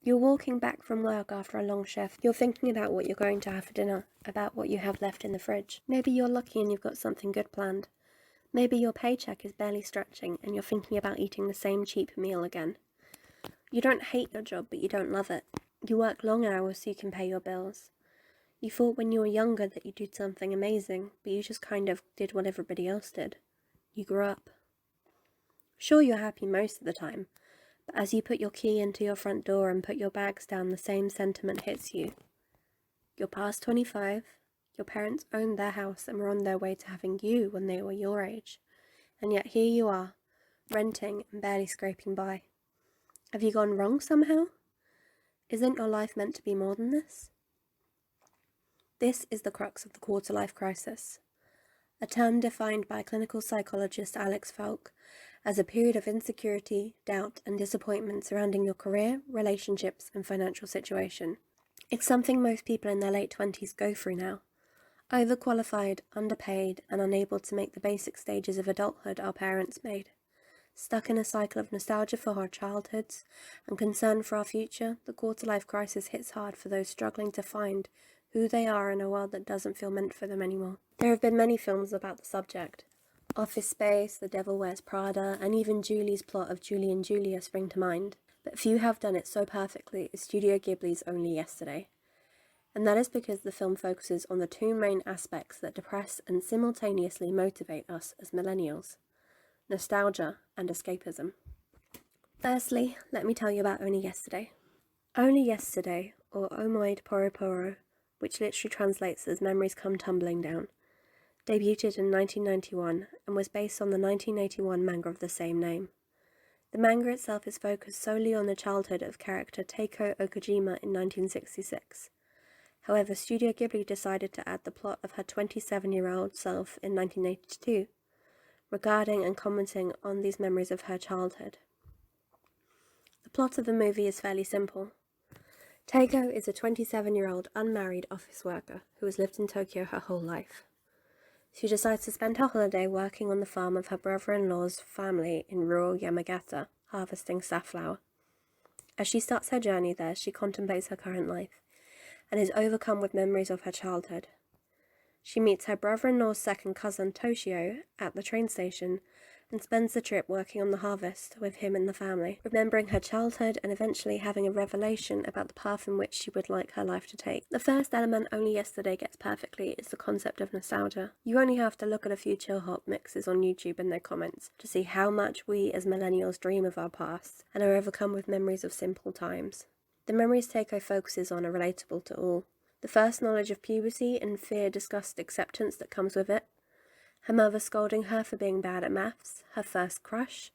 You're walking back from work after a long shift. You're thinking about what you're going to have for dinner, about what you have left in the fridge. Maybe you're lucky and you've got something good planned. Maybe your paycheck is barely stretching and you're thinking about eating the same cheap meal again. You don't hate your job, but you don't love it. You work long hours so you can pay your bills. You thought when you were younger that you did something amazing, but you just kind of did what everybody else did. You grew up. Sure, you're happy most of the time, but as you put your key into your front door and put your bags down, the same sentiment hits you. You're past 25, your parents owned their house and were on their way to having you when they were your age, and yet here you are, renting and barely scraping by. Have you gone wrong somehow? Isn't your life meant to be more than this? This is the crux of the quarter-life crisis, a term defined by clinical psychologist Alex Falk as a period of insecurity, doubt, and disappointment surrounding your career, relationships, and financial situation. It's something most people in their late 20s go through now. Overqualified, underpaid, and unable to make the basic stages of adulthood our parents made. Stuck in a cycle of nostalgia for our childhoods and concern for our future, the quarter-life crisis hits hard for those struggling to find who they are in a world that doesn't feel meant for them anymore. There have been many films about the subject. Office Space, The Devil Wears Prada, and even Julie's plot of Julie and Julia spring to mind. But few have done it so perfectly as Studio Ghibli's Only Yesterday. And that is because the film focuses on the two main aspects that depress and simultaneously motivate us as millennials: nostalgia and escapism. Firstly, let me tell you about Only Yesterday. Only Yesterday, or Omoid Poro Poro, which literally translates as Memories Come Tumbling Down, debuted in 1991 and was based on the 1981 manga of the same name. The manga itself is focused solely on the childhood of character Teiko Okajima in 1966. However, Studio Ghibli decided to add the plot of her 27-year-old self in 1982, regarding and commenting on these memories of her childhood. The plot of the movie is fairly simple. Teiko is a 27-year-old unmarried office worker who has lived in Tokyo her whole life. She decides to spend her holiday working on the farm of her brother-in-law's family in rural Yamagata, harvesting safflower. As she starts her journey there, she contemplates her current life and is overcome with memories of her childhood. She meets her brother-in-law's second cousin, Toshio, at the train station and spends the trip working on the harvest with him and the family, remembering her childhood and eventually having a revelation about the path in which she would like her life to take. The first element Only Yesterday gets perfectly is the concept of nostalgia. You only have to look at a few chill hop mixes on YouTube and their comments to see how much we as millennials dream of our past and are overcome with memories of simple times. The memories Teiko focuses on are relatable to all. The first knowledge of puberty and fear-disgust acceptance that comes with it, her mother scolding her for being bad at maths, her first crush,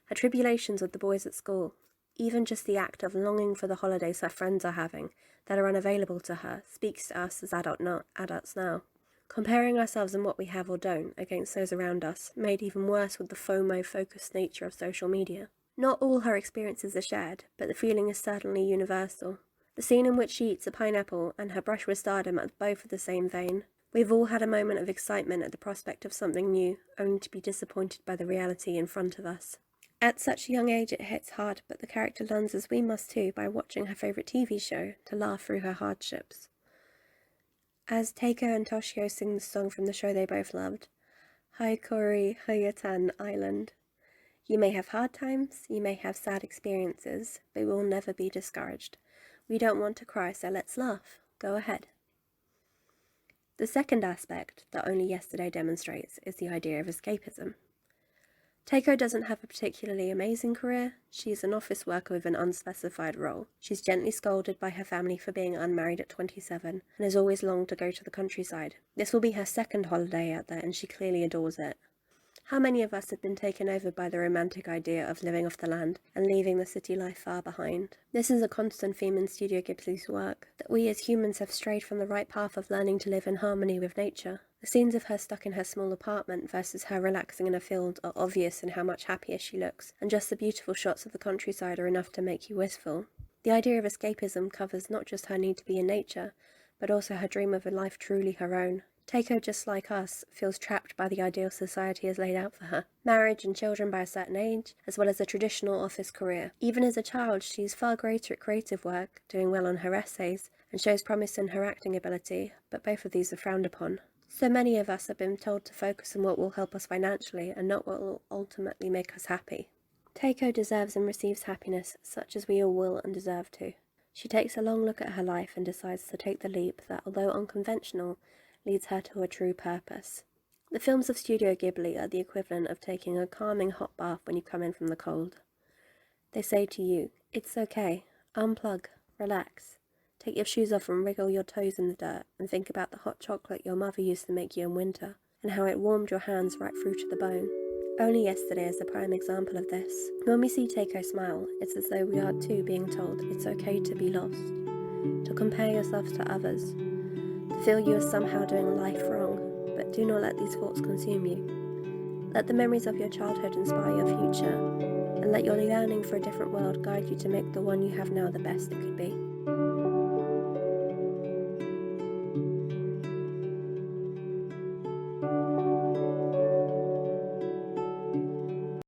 her tribulations with the boys at school, even just the act of longing for the holidays her friends are having that are unavailable to her speaks to us as adults now. Comparing ourselves and what we have or don't against those around us, made even worse with the FOMO-focused nature of social media. Not all her experiences are shared, but the feeling is certainly universal. The scene in which she eats a pineapple and her brush with stardom are both of the same vein. We've all had a moment of excitement at the prospect of something new, only to be disappointed by the reality in front of us. At such a young age it hits hard, but the character learns, as we must too, by watching her favourite TV show, to laugh through her hardships. As Teiko and Toshio sing the song from the show they both loved, Haikori Hayatan Island. You may have hard times, you may have sad experiences, but we will never be discouraged. We don't want to cry, so let's laugh. Go ahead. The second aspect that Only Yesterday demonstrates is the idea of escapism. Teiko doesn't have a particularly amazing career. She's an office worker with an unspecified role. She's gently scolded by her family for being unmarried at 27 and has always longed to go to the countryside. This will be her second holiday out there and she clearly adores it. How many of us have been taken over by the romantic idea of living off the land and leaving the city life far behind? This is a constant theme in Studio Ghibli's work, that we as humans have strayed from the right path of learning to live in harmony with nature. The scenes of her stuck in her small apartment versus her relaxing in a field are obvious in how much happier she looks, and just the beautiful shots of the countryside are enough to make you wistful. The idea of escapism covers not just her need to be in nature, but also her dream of a life truly her own. Teiko, just like us, feels trapped by the ideal society has laid out for her. Marriage and children by a certain age, as well as a traditional office career. Even as a child, she's far greater at creative work, doing well on her essays, and shows promise in her acting ability, but both of these are frowned upon. So many of us have been told to focus on what will help us financially and not what will ultimately make us happy. Teiko deserves and receives happiness, such as we all will and deserve to. She takes a long look at her life and decides to take the leap that, although unconventional, leads her to a true purpose. The films of Studio Ghibli are the equivalent of taking a calming hot bath when you come in from the cold. They say to you, it's okay, unplug, relax, take your shoes off and wriggle your toes in the dirt and think about the hot chocolate your mother used to make you in winter and how it warmed your hands right through to the bone. Only yesterday is the prime example of this. When we see Teiko smile, it's as though we are too being told it's okay to be lost, to compare yourselves to others, to feel you are somehow doing life wrong, but do not let these thoughts consume you. Let the memories of your childhood inspire your future, and let your yearning for a different world guide you to make the one you have now the best it could be.